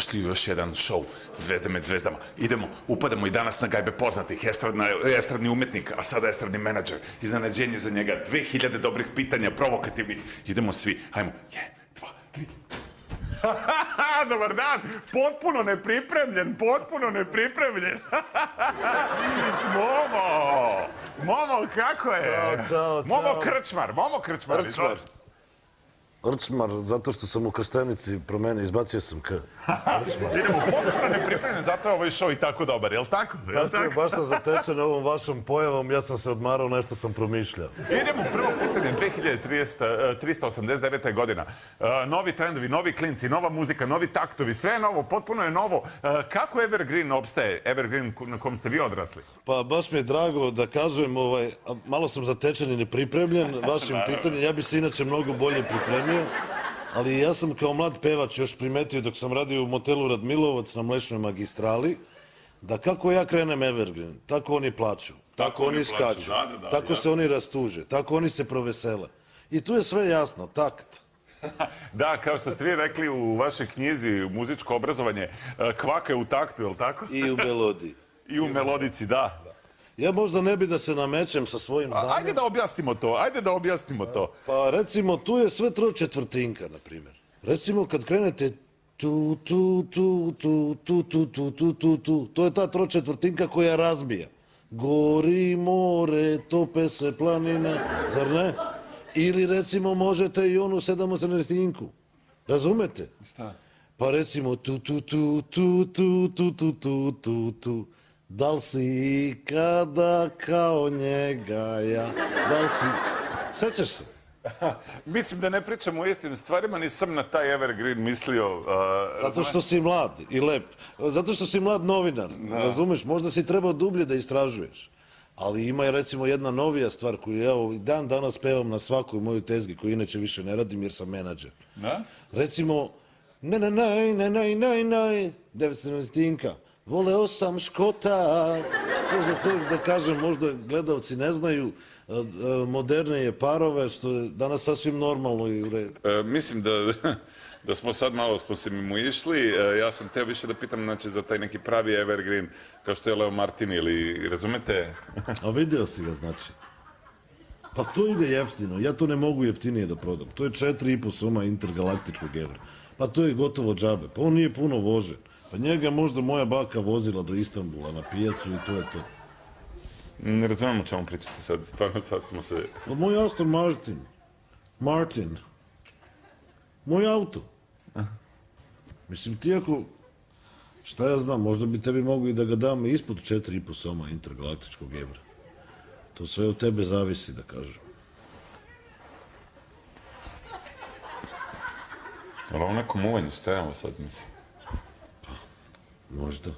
Dobrodošli u još jedan show Zvezde med zvezdama. Idemo, upadamo i danas na gajbe poznatih. Estradni umetnik, a sada estradni menadžer. Iznenađenje za njega, 2000 dobrih pitanja, provokativnih. Idemo svi, hajmo, 1, 2, 3. Dobar dan, potpuno nepripremljen. Momo, kako je? Ćao. Momo Krčmar. Krčmar, zato što sam u krstenici promenio, izbacio sam K. Idemo, potpuno nepripremljen, zato je ovaj show i tako dobar, jel tako? Baš sam zatečen ovom vašom pojavom, ja sam se odmarao, nešto sam promišljao. Idemo, prvo pitanje, 2389. godina. Novi trendovi, novi klinci, nova muzika, novi taktovi, sve je novo, potpuno je novo. Kako Evergreen opstaje, Evergreen na kom ste vi odrasli? Pa baš mi je drago da kažem, malo sam zatečen i nepripremljen vašim pitanjem, ja bi se inače mnogo bolje pripremio. Ali ja sam kao mlad pevač još primetio dok sam radio u motelu Radmilovac na Mlečnoj magistrali, da kako ja krenem Evergreen, tako oni plaču, tako oni skaču, tako se oni rastuže, tako oni se provesele. I tu je sve jasno, takt. Da, kao što ste vi rekli u vašoj knjizi, muzičko obrazovanje, kvaka je u taktu, je li tako? I u melodiji. I u melodici, da. Ja možda ne bi da se namećem sa svojim znanjem. Ajde da objasnimo to. Pa recimo, tu je sve tročetvrtinka, na primjer. Recimo, kad krenete tu, tu, tu, tu, tu, tu, tu, tu, tu, tu, to je ta tročetvrtinka koja razbija. Gori more, tope se planine, zar ne? Ili recimo možete i onu sedamocetvrtinku. Razumete? Šta? Pa recimo tu, tu, tu, tu, tu, tu, tu, tu, tu, tu. Da li si ikada kao njega ja? Da li si... Sećaš se? Mislim da ne pričamo o istim stvarima, nisam na taj Evergreen mislio. Zato što si mlad i lep. Zato što si mlad novinar, razumeš? Možda si trebao dublje da istražuješ. Ali ima recimo jedna novija stvar koju ja dan danas pevam na svakoj mojoj tezgi, koju inače više ne radim jer sam menadžer. Recimo, naj, devetsedestinka. Voleo sam Škota, to za te da kažem, možda gledalci ne znaju, modernije parove, što je danas sasvim normalno i u redu. Mislim da smo sad malo se mimo išli. Ja sam teo više da pitam, znači, za taj neki pravi Evergreen, kao što je Leo Martin, ili razumete? A video si ga, znači. Pa to ide jeftino, ja to ne mogu jeftinije da prodam. To je 4,5 soma intergalaktičkog evra. Pa to je gotovo džabe, pa on nije puno vožen. Pa njega možda moja baka vozila do Istanbula na pijacu i to je to. Ne razumijem o čemu pričate sad, stvarno sad smo se... Pa moj Aston Martin. Moj auto. Mislim, ti ako... Šta ja znam, možda bi tebi mogu i da ga dam ispod 4,5 soma intergalaktičkog evra. To sve od tebe zavisi, da kažem. Ali ovo neko muvanje stajamo sad, mislim. Možda.